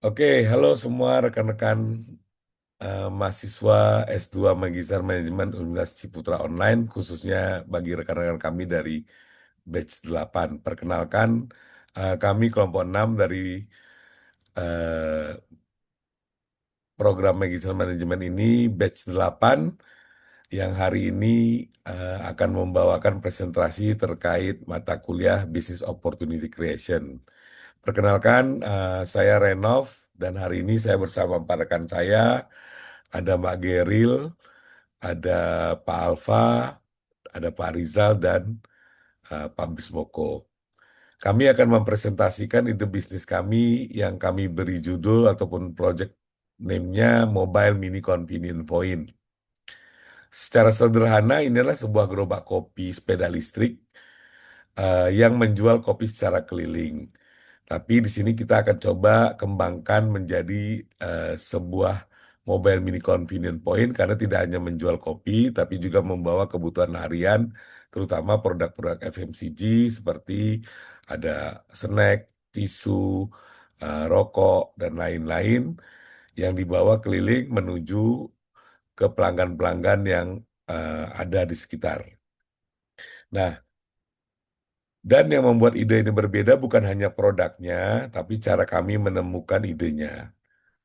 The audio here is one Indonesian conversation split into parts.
Oke, halo semua rekan-rekan mahasiswa S2 Magister Manajemen Universitas Ciputra Online, khususnya bagi rekan-rekan kami dari batch 8. Perkenalkan, kami kelompok 6 dari eh, program Magister Manajemen ini, batch 8, yang hari ini akan membawakan presentasi terkait mata kuliah Business Opportunity Creation. Perkenalkan, saya Renov dan hari ini saya bersama empat rekan saya, ada Mbak Geril, ada Pak Alfa, ada Pak Rizal dan Pak Bismoko. Kami akan mempresentasikan ide bisnis kami yang kami beri judul ataupun project name-nya Mobile Mini Convenient Point. Secara sederhana, inilah sebuah gerobak kopi sepeda listrik yang menjual kopi secara keliling. Tapi di sini kita akan coba kembangkan menjadi sebuah mobile mini convenient point karena tidak hanya menjual kopi, tapi juga membawa kebutuhan harian, terutama produk-produk FMCG seperti ada snack, tisu, rokok, dan lain-lain yang dibawa keliling menuju ke pelanggan-pelanggan yang ada di sekitar. Nah, dan yang membuat ide ini berbeda bukan hanya produknya, tapi cara kami menemukan idenya.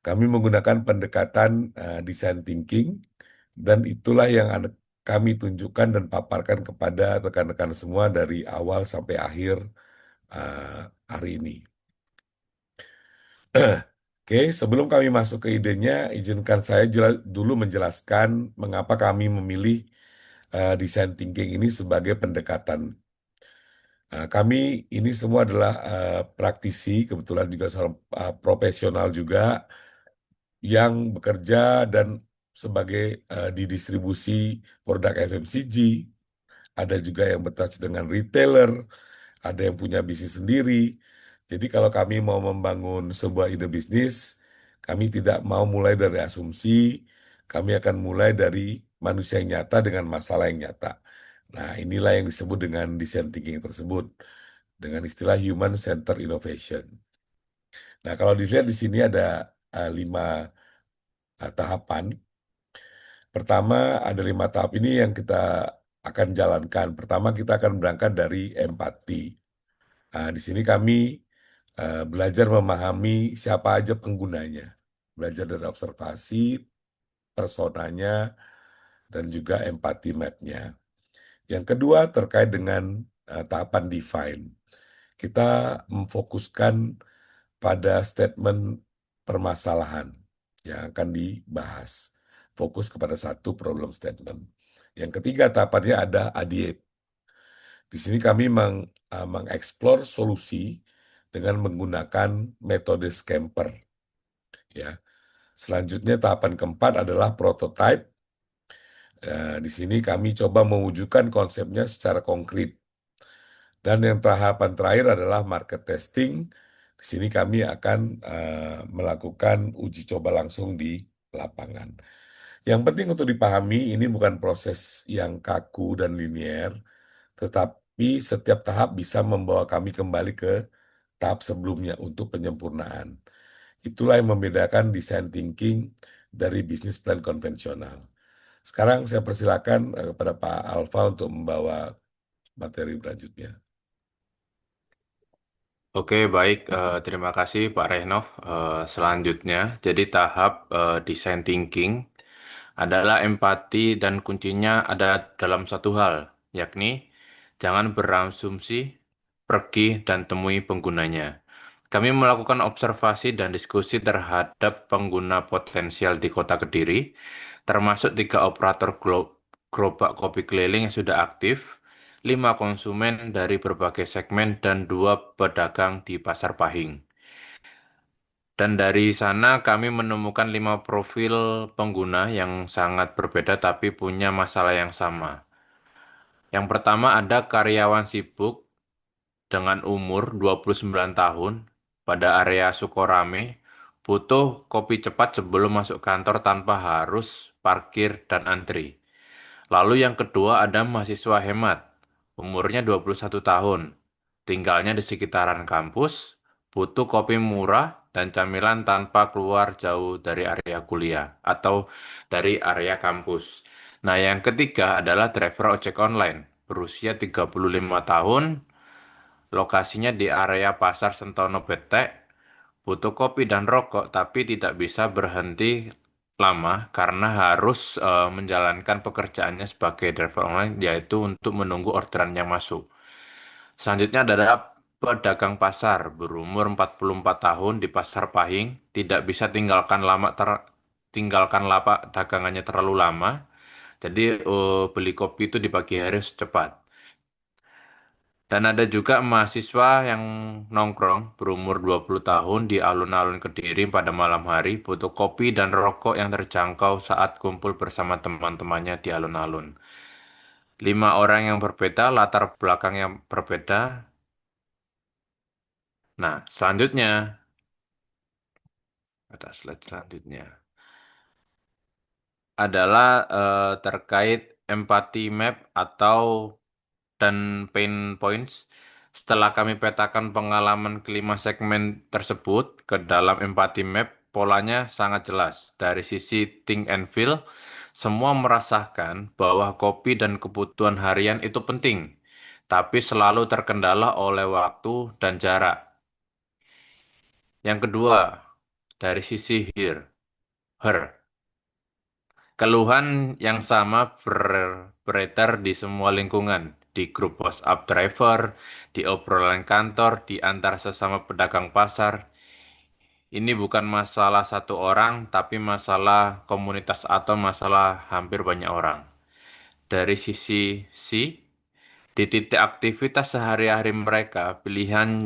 Kami menggunakan pendekatan design thinking, dan itulah yang kami tunjukkan dan paparkan kepada rekan-rekan semua dari awal sampai akhir hari ini. Oke, sebelum kami masuk ke idenya, izinkan saya dulu menjelaskan mengapa kami memilih design thinking ini sebagai pendekatan. Kami ini semua adalah praktisi, kebetulan juga seorang profesional juga yang bekerja dan sebagai di distribusi produk FMCG, ada juga yang bertouch dengan retailer, ada yang punya bisnis sendiri. Jadi kalau kami mau membangun sebuah ide bisnis, kami tidak mau mulai dari asumsi, kami akan mulai dari manusia yang nyata dengan masalah yang nyata. Nah, inilah yang disebut dengan design thinking tersebut, dengan istilah human center innovation. Nah, kalau dilihat di sini ada 5 tahapan. Pertama, ada 5 tahap ini yang kita akan jalankan. Pertama, kita akan berangkat dari empati. Nah, di sini kami belajar memahami siapa aja penggunanya. Belajar dari observasi, personanya, dan juga empati map-nya. Yang kedua, terkait dengan tahapan define. Kita memfokuskan pada statement permasalahan yang akan dibahas. Fokus kepada satu problem statement. Yang ketiga tahapannya ada ideate. Di sini kami mengeksplor solusi dengan menggunakan metode Scamper. Ya. Selanjutnya tahapan keempat adalah prototype. Di sini kami coba mewujudkan konsepnya secara konkret. Dan yang tahapan terakhir adalah market testing. Di sini kami akan melakukan uji coba langsung di lapangan. Yang penting untuk dipahami, ini bukan proses yang kaku dan linier, tetapi setiap tahap bisa membawa kami kembali ke tahap sebelumnya untuk penyempurnaan. Itulah yang membedakan design thinking dari bisnis plan konvensional. Sekarang saya persilakan kepada Pak Alfa untuk membawa materi berlanjutnya. Oke, baik. Terima kasih Pak Rehnov. Selanjutnya, jadi tahap design thinking adalah empati dan kuncinya ada dalam satu hal, yakni jangan berasumsi, pergi dan temui penggunanya. Kami melakukan observasi dan diskusi terhadap pengguna potensial di Kota Kediri, termasuk 3 operator gerobak kopi keliling yang sudah aktif, 5 konsumen dari berbagai segmen, dan 2 pedagang di Pasar Pahing. Dan dari sana kami menemukan 5 profil pengguna yang sangat berbeda tapi punya masalah yang sama. Yang pertama ada karyawan sibuk dengan umur 29 tahun pada area Sukorame, butuh kopi cepat sebelum masuk kantor tanpa harus parkir dan antri. Lalu yang kedua ada mahasiswa hemat, umurnya 21 tahun, tinggalnya di sekitaran kampus, butuh kopi murah dan camilan tanpa keluar jauh dari area kuliah atau dari area kampus. Nah, yang ketiga adalah driver ojek online berusia 35 tahun, lokasinya di area Pasar Sentono Betek, butuh kopi dan rokok tapi tidak bisa berhenti lama karena harus menjalankan pekerjaannya sebagai driver online yaitu untuk menunggu orderan yang masuk. Selanjutnya adalah pedagang pasar berumur 44 tahun di Pasar Pahing, tidak bisa tinggalkan lapak dagangannya terlalu lama. Jadi beli kopi itu di pagi hari secepat. Dan ada juga mahasiswa yang nongkrong berumur 20 tahun di alun-alun Kediri pada malam hari butuh kopi dan rokok yang terjangkau saat kumpul bersama teman-temannya di alun-alun. Lima orang yang berbeda, latar belakang yang berbeda. Nah, selanjutnya, ada slide selanjutnya, adalah terkait empathy map atau dan pain points. Setelah kami petakan pengalaman kelima segmen tersebut ke dalam empathy map, polanya sangat jelas. Dari sisi think and feel, semua merasakan bahwa kopi dan kebutuhan harian itu penting, tapi selalu terkendala oleh waktu dan jarak. Yang kedua, dari sisi her. Keluhan yang sama beredar di semua lingkungan, di grup WhatsApp driver, di obrolan kantor, di antar sesama pedagang pasar. Ini bukan masalah satu orang, tapi masalah komunitas atau masalah hampir banyak orang. Dari sisi si, di titik aktivitas sehari-hari mereka, pilihan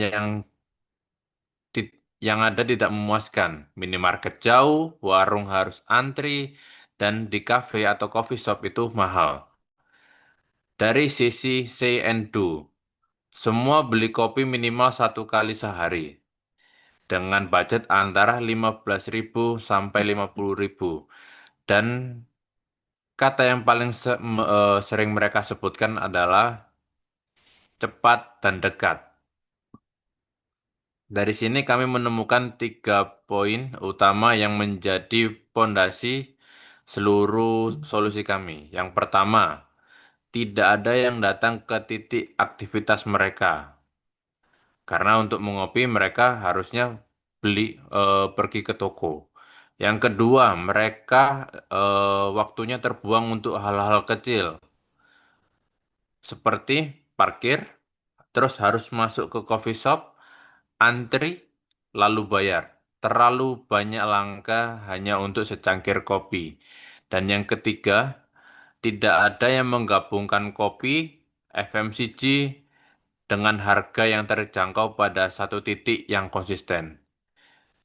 yang ada tidak memuaskan. Minimarket jauh, warung harus antri, dan di cafe atau coffee shop itu mahal. Dari sisi say and do, semua beli kopi minimal satu kali sehari dengan budget antara 15.000 sampai 50.000. Dan kata yang paling sering mereka sebutkan adalah cepat dan dekat. Dari sini kami menemukan 3 poin utama yang menjadi pondasi seluruh solusi kami. Yang pertama, tidak ada yang datang ke titik aktivitas mereka. Karena untuk mengopi mereka harusnya pergi ke toko. Yang kedua, mereka waktunya terbuang untuk hal-hal kecil seperti parkir, terus harus masuk ke coffee shop, antri, lalu bayar. Terlalu banyak langkah hanya untuk secangkir kopi. Dan yang ketiga, tidak ada yang menggabungkan kopi, FMCG, dengan harga yang terjangkau pada satu titik yang konsisten.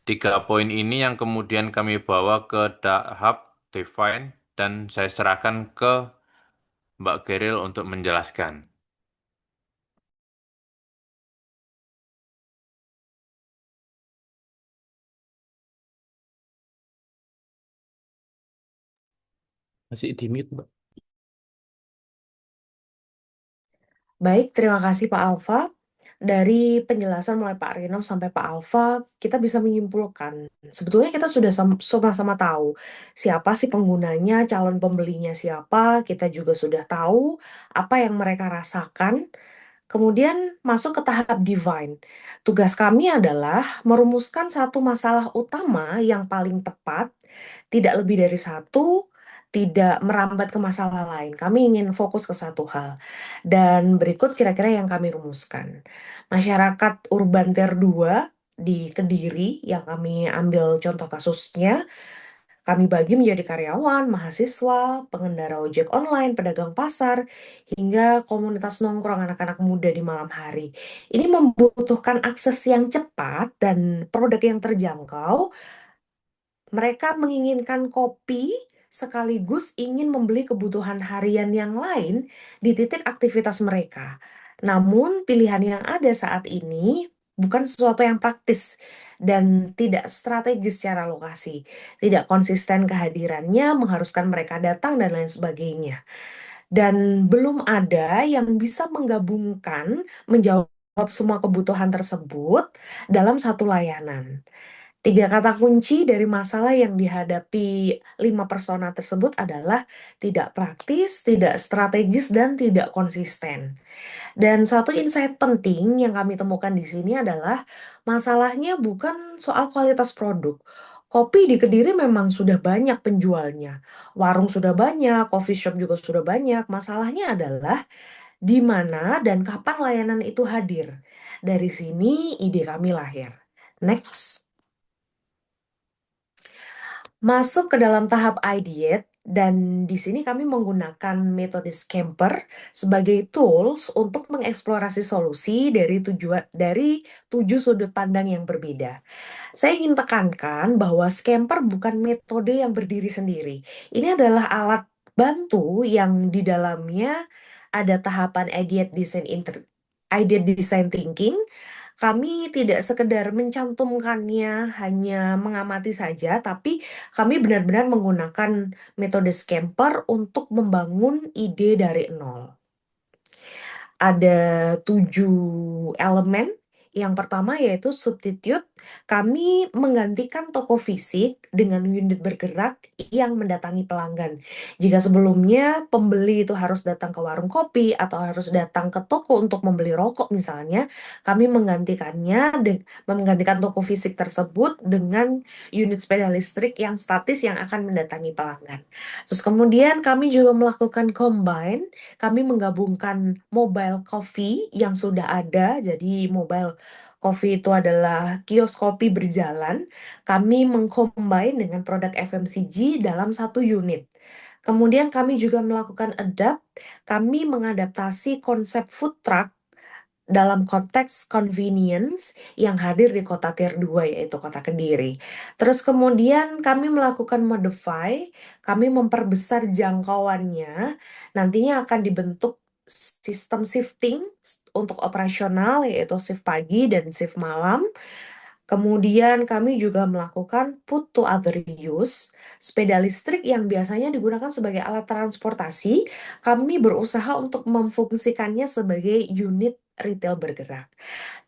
3 poin ini yang kemudian kami bawa ke tahap define dan saya serahkan ke Mbak Geril untuk menjelaskan. Masih di mute, Mbak. Baik, terima kasih Pak Alfa. Dari penjelasan mulai Pak Rino sampai Pak Alfa, kita bisa menyimpulkan, sebetulnya kita sudah sama-sama tahu siapa sih penggunanya, calon pembelinya siapa, kita juga sudah tahu apa yang mereka rasakan. Kemudian masuk ke tahap divine. Tugas kami adalah merumuskan satu masalah utama yang paling tepat, tidak lebih dari satu, tidak merambat ke masalah lain. Kami ingin fokus ke satu hal. Dan berikut kira-kira yang kami rumuskan. Masyarakat urban Tier 2 di Kediri yang kami ambil contoh kasusnya, kami bagi menjadi karyawan, mahasiswa, pengendara ojek online, pedagang pasar, hingga komunitas nongkrong anak-anak muda di malam hari. Ini membutuhkan akses yang cepat dan produk yang terjangkau. Mereka menginginkan kopi sekaligus ingin membeli kebutuhan harian yang lain di titik aktivitas mereka. Namun, pilihan yang ada saat ini bukan sesuatu yang praktis dan tidak strategis secara lokasi. Tidak konsisten kehadirannya, mengharuskan mereka datang dan lain sebagainya. Dan belum ada yang bisa menggabungkan, menjawab semua kebutuhan tersebut dalam satu layanan. Tiga kata kunci dari masalah yang dihadapi lima persona tersebut adalah tidak praktis, tidak strategis, dan tidak konsisten. Dan satu insight penting yang kami temukan di sini adalah masalahnya bukan soal kualitas produk. Kopi di Kediri memang sudah banyak penjualnya. Warung sudah banyak, coffee shop juga sudah banyak. Masalahnya adalah di mana dan kapan layanan itu hadir. Dari sini ide kami lahir. Next. Masuk ke dalam tahap ideate, dan di sini kami menggunakan metode Scamper sebagai tools untuk mengeksplorasi solusi dari tujuh sudut pandang yang berbeda. Saya ingin tekankan bahwa Scamper bukan metode yang berdiri sendiri. Ini adalah alat bantu yang di dalamnya ada tahapan ideate design thinking. Kami tidak sekedar mencantumkannya, hanya mengamati saja, tapi kami benar-benar menggunakan metode Scamper untuk membangun ide dari nol. Ada 7 elemen. Yang pertama yaitu substitute. Kami menggantikan toko fisik dengan unit bergerak yang mendatangi pelanggan. Jika sebelumnya pembeli itu harus datang ke warung kopi atau harus datang ke toko untuk membeli rokok misalnya, kami menggantikan toko fisik tersebut dengan unit sepeda listrik yang statis yang akan mendatangi pelanggan. Terus kemudian kami juga melakukan combine. Kami menggabungkan mobile coffee yang sudah ada. Jadi mobile coffee itu adalah kios kopi berjalan. Kami mengcombine dengan produk FMCG dalam satu unit. Kemudian kami juga melakukan adapt. Kami mengadaptasi konsep food truck dalam konteks convenience yang hadir di kota Tier 2 yaitu kota Kediri. Terus kemudian kami melakukan modify, kami memperbesar jangkauannya. Nantinya akan dibentuk sistem shifting untuk operasional yaitu shift pagi dan shift malam. Kemudian kami juga melakukan put to other use. Sepeda listrik yang biasanya digunakan sebagai alat transportasi, kami berusaha untuk memfungsikannya sebagai unit retail bergerak.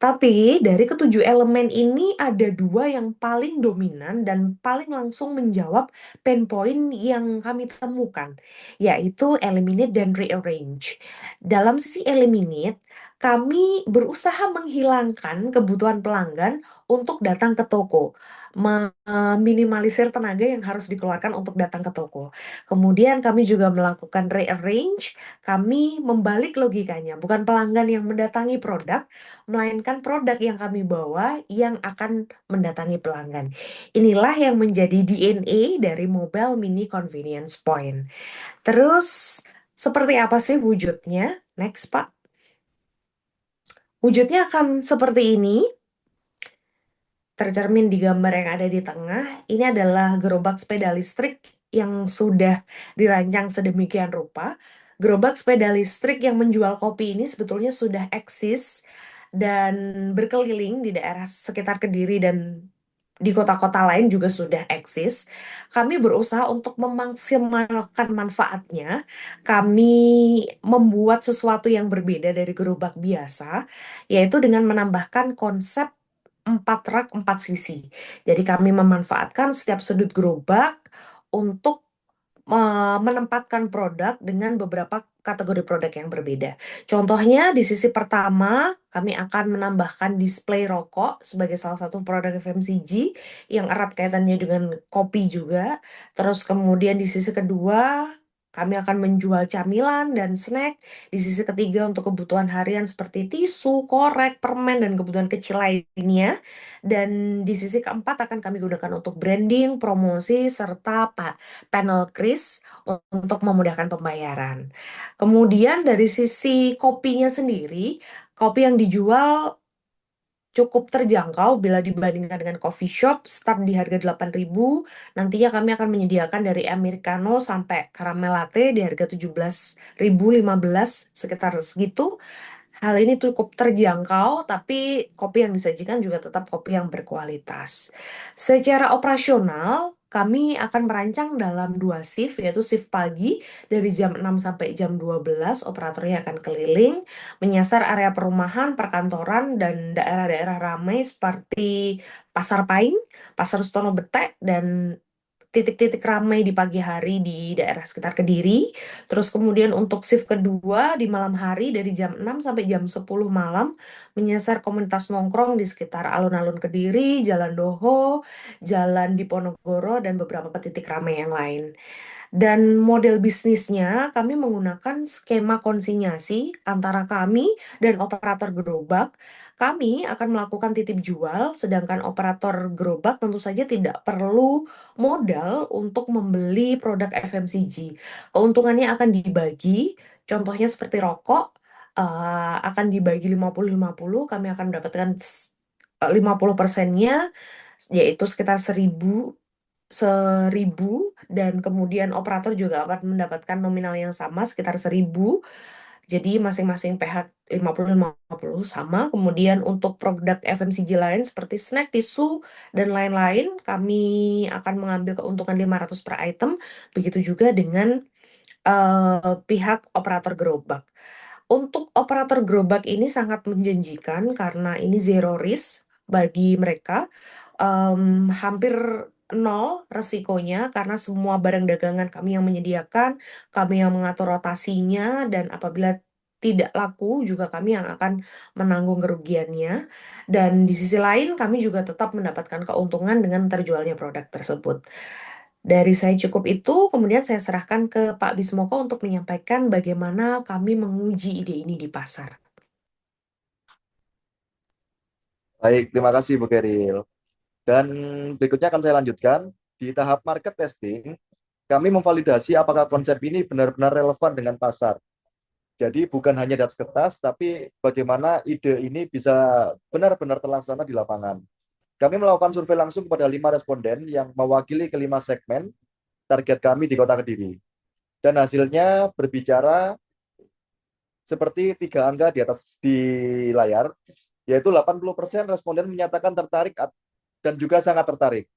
Tapi dari ketujuh elemen ini ada dua yang paling dominan dan paling langsung menjawab pain point yang kami temukan, yaitu eliminate dan rearrange. Dalam sisi eliminate, kami berusaha menghilangkan kebutuhan pelanggan untuk datang ke toko, meminimalisir tenaga yang harus dikeluarkan untuk datang ke toko. Kemudian kami juga melakukan rearrange, kami membalik logikanya, bukan pelanggan yang mendatangi produk, melainkan produk yang kami bawa yang akan mendatangi pelanggan. Inilah yang menjadi DNA dari Mobile Mini Convenience Point. Terus, seperti apa sih wujudnya? Next, Pak. Wujudnya akan seperti ini, tercermin di gambar yang ada di tengah. Ini adalah gerobak sepeda listrik yang sudah dirancang sedemikian rupa. Gerobak sepeda listrik yang menjual kopi ini sebetulnya sudah eksis dan berkeliling di daerah sekitar Kediri dan di kota-kota lain juga sudah eksis. Kami berusaha untuk memaksimalkan manfaatnya. Kami membuat sesuatu yang berbeda dari gerobak biasa, yaitu dengan menambahkan konsep 4 rak 4 sisi. Jadi kami memanfaatkan setiap sudut gerobak untuk menempatkan produk dengan beberapa kategori produk yang berbeda. Contohnya di sisi pertama, kami akan menambahkan display rokok sebagai salah satu produk FMCG yang erat kaitannya dengan kopi juga. Terus kemudian di sisi kedua, kami akan menjual camilan dan snack. Di sisi ketiga untuk kebutuhan harian seperti tisu, korek, permen, dan kebutuhan kecil lainnya. Dan di sisi keempat akan kami gunakan untuk branding, promosi, serta panel kris untuk memudahkan pembayaran. Kemudian dari sisi kopinya sendiri, kopi yang dijual cukup terjangkau bila dibandingkan dengan coffee shop, start di harga 8.000. Nantinya kami akan menyediakan dari americano sampai caramel latte di harga 17.000, 15 sekitar segitu. Hal ini cukup terjangkau, tapi kopi yang disajikan juga tetap kopi yang berkualitas. Secara operasional, kami akan merancang dalam 2 shift, yaitu shift pagi dari jam 6 sampai jam 12. Operatornya akan keliling, menyasar area perumahan, perkantoran, dan daerah-daerah ramai seperti Pasar Paing, Pasar Stono Betek, dan titik-titik ramai di pagi hari di daerah sekitar Kediri. Terus kemudian untuk shift kedua di malam hari dari jam 6 sampai jam 10 malam menyasar komunitas nongkrong di sekitar alun-alun Kediri, Jalan Doho, Jalan Diponegoro, dan beberapa titik ramai yang lain. Dan model bisnisnya kami menggunakan skema konsinyasi antara kami dan operator gerobak. Kami akan melakukan titip jual, sedangkan operator gerobak tentu saja tidak perlu modal untuk membeli produk FMCG. Keuntungannya akan dibagi, contohnya seperti rokok, akan dibagi 50-50, kami akan mendapatkan 50%-nya, yaitu sekitar 1.000, dan kemudian operator juga akan mendapatkan nominal yang sama sekitar 1.000. Jadi masing-masing pihak 50-50 sama. Kemudian untuk produk FMCG lain seperti snack, tisu, dan lain-lain, kami akan mengambil keuntungan 500 per item. Begitu juga dengan pihak operator gerobak. Untuk operator gerobak ini sangat menjanjikan karena ini zero risk bagi mereka. Hampir nol resikonya karena semua barang dagangan kami yang menyediakan, kami yang mengatur rotasinya, dan apabila tidak laku juga kami yang akan menanggung kerugiannya. Dan di sisi lain kami juga tetap mendapatkan keuntungan dengan terjualnya produk tersebut. Dari saya cukup itu, kemudian saya serahkan ke Pak Bismoko untuk menyampaikan bagaimana kami menguji ide ini di pasar. Baik, terima kasih Bu Keril. Dan berikutnya akan saya lanjutkan. Di tahap market testing, kami memvalidasi apakah konsep ini benar-benar relevan dengan pasar. Jadi bukan hanya di atas kertas, tapi bagaimana ide ini bisa benar-benar terlaksana di lapangan. Kami melakukan survei langsung kepada 5 responden yang mewakili kelima segmen target kami di Kota Kediri. Dan hasilnya berbicara seperti 3 angka di atas di layar, yaitu 80% responden menyatakan tertarik dan juga sangat tertarik.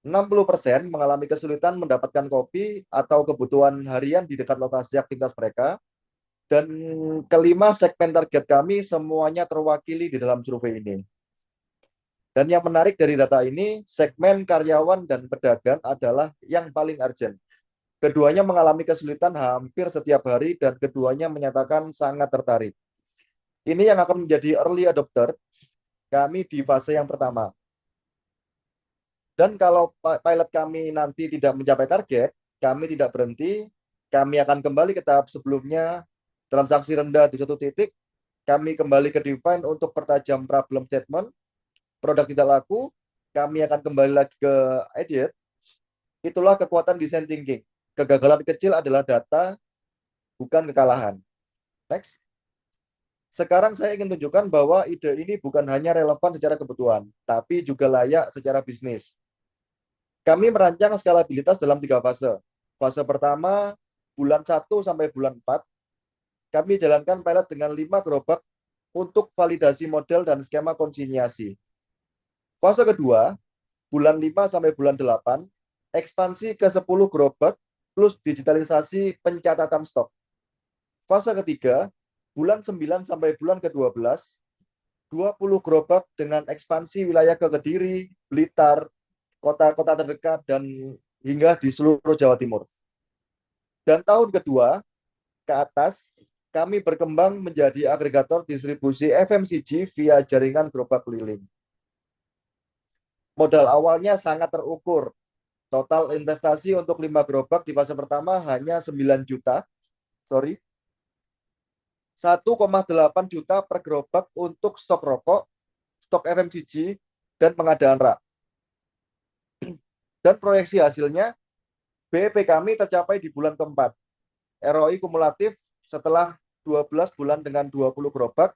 60% mengalami kesulitan mendapatkan kopi atau kebutuhan harian di dekat lokasi aktivitas mereka. Dan kelima segmen target kami semuanya terwakili di dalam survei ini. Dan yang menarik dari data ini, segmen karyawan dan pedagang adalah yang paling urgent. Keduanya mengalami kesulitan hampir setiap hari dan keduanya menyatakan sangat tertarik. Ini yang akan menjadi early adopter kami di fase yang pertama. Dan kalau pilot kami nanti tidak mencapai target, kami tidak berhenti, kami akan kembali ke tahap sebelumnya, transaksi rendah di suatu titik, kami kembali ke define untuk pertajam problem statement, produk tidak laku, kami akan kembali lagi ke edit. Itulah kekuatan design thinking. Kegagalan kecil adalah data, bukan kekalahan. Next. Sekarang saya ingin tunjukkan bahwa ide ini bukan hanya relevan secara kebutuhan, tapi juga layak secara bisnis. Kami merancang skalabilitas dalam 3 fase. Fase pertama, bulan 1 sampai bulan 4, kami jalankan pilot dengan 5 gerobak untuk validasi model dan skema konsinyasi. Fase kedua, bulan 5 sampai bulan 8, ekspansi ke 10 gerobak plus digitalisasi pencatatan stok. Fase ketiga, bulan 9 sampai bulan ke-12, 20 gerobak dengan ekspansi wilayah ke Kediri, Blitar, kota-kota terdekat, dan hingga di seluruh Jawa Timur. Dan tahun kedua ke atas, kami berkembang menjadi agregator distribusi FMCG via jaringan gerobak keliling. Modal awalnya sangat terukur. Total investasi untuk 5 gerobak di fase pertama hanya 9 juta. 1,8 juta per gerobak untuk stok rokok, stok FMCG, dan pengadaan rak. Dan proyeksi hasilnya, BEP kami tercapai di bulan keempat. ROI kumulatif setelah 12 bulan dengan 20 gerobak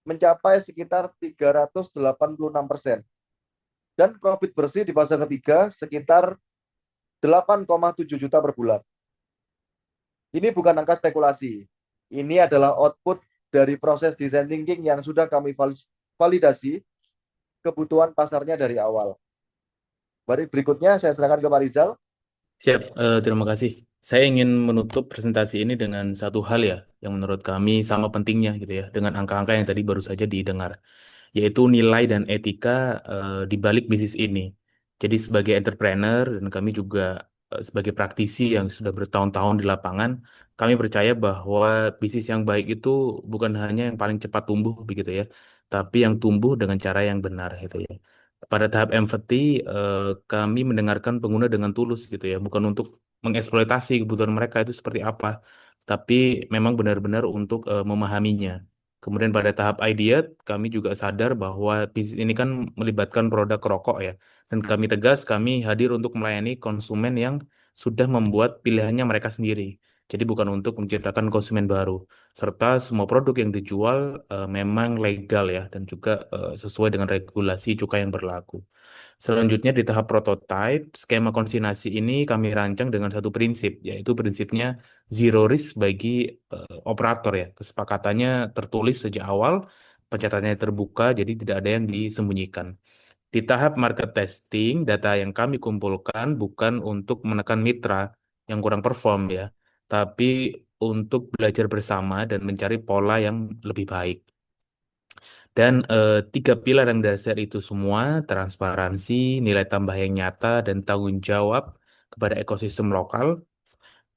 mencapai sekitar 386%. Dan profit bersih di fase ketiga sekitar 8,7 juta per bulan. Ini bukan angka spekulasi. Ini adalah output dari proses design thinking yang sudah kami validasi kebutuhan pasarnya dari awal. Berikutnya saya serahkan ke Pak Rizal. Siap, terima kasih. Saya ingin menutup presentasi ini dengan satu hal ya, yang menurut kami sama pentingnya gitu ya, dengan angka-angka yang tadi baru saja didengar, yaitu nilai dan etika di balik bisnis ini. Jadi sebagai entrepreneur dan kami juga sebagai praktisi yang sudah bertahun-tahun di lapangan, kami percaya bahwa bisnis yang baik itu bukan hanya yang paling cepat tumbuh begitu ya, tapi yang tumbuh dengan cara yang benar gitu ya. Pada tahap empathy, kami mendengarkan pengguna dengan tulus gitu ya, bukan untuk mengeksploitasi kebutuhan mereka itu seperti apa, tapi memang benar-benar untuk memahaminya. Kemudian pada tahap idea, kami juga sadar bahwa bisnis ini kan melibatkan produk rokok ya. Dan kami tegas, kami hadir untuk melayani konsumen yang sudah membuat pilihannya mereka sendiri. Jadi bukan untuk menciptakan konsumen baru. Serta semua produk yang dijual memang legal ya, dan juga sesuai dengan regulasi cukai yang berlaku. Selanjutnya di tahap prototype, skema konsignasi ini kami rancang dengan satu prinsip, yaitu prinsipnya zero risk bagi operator ya. Kesepakatannya tertulis sejak awal, pencatatannya terbuka, jadi tidak ada yang disembunyikan. Di tahap market testing, data yang kami kumpulkan bukan untuk menekan mitra yang kurang perform ya, tapi untuk belajar bersama dan mencari pola yang lebih baik. Dan tiga pilar yang dasar itu semua, transparansi, nilai tambah yang nyata, dan tanggung jawab kepada ekosistem lokal,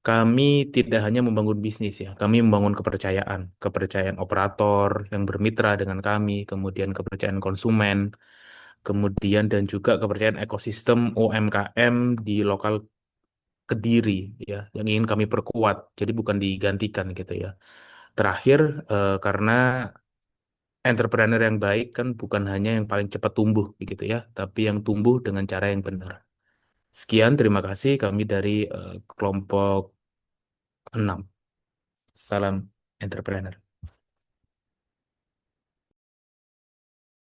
kami tidak hanya membangun bisnis ya, kami membangun kepercayaan, kepercayaan operator yang bermitra dengan kami, kemudian kepercayaan konsumen, kemudian dan juga kepercayaan ekosistem UMKM di lokal Kediri ya, yang ingin kami perkuat, jadi bukan digantikan gitu ya. Terakhir, karena entrepreneur yang baik kan bukan hanya yang paling cepat tumbuh begitu ya, tapi yang tumbuh dengan cara yang benar. Sekian, terima kasih kami dari kelompok 6. Salam entrepreneur.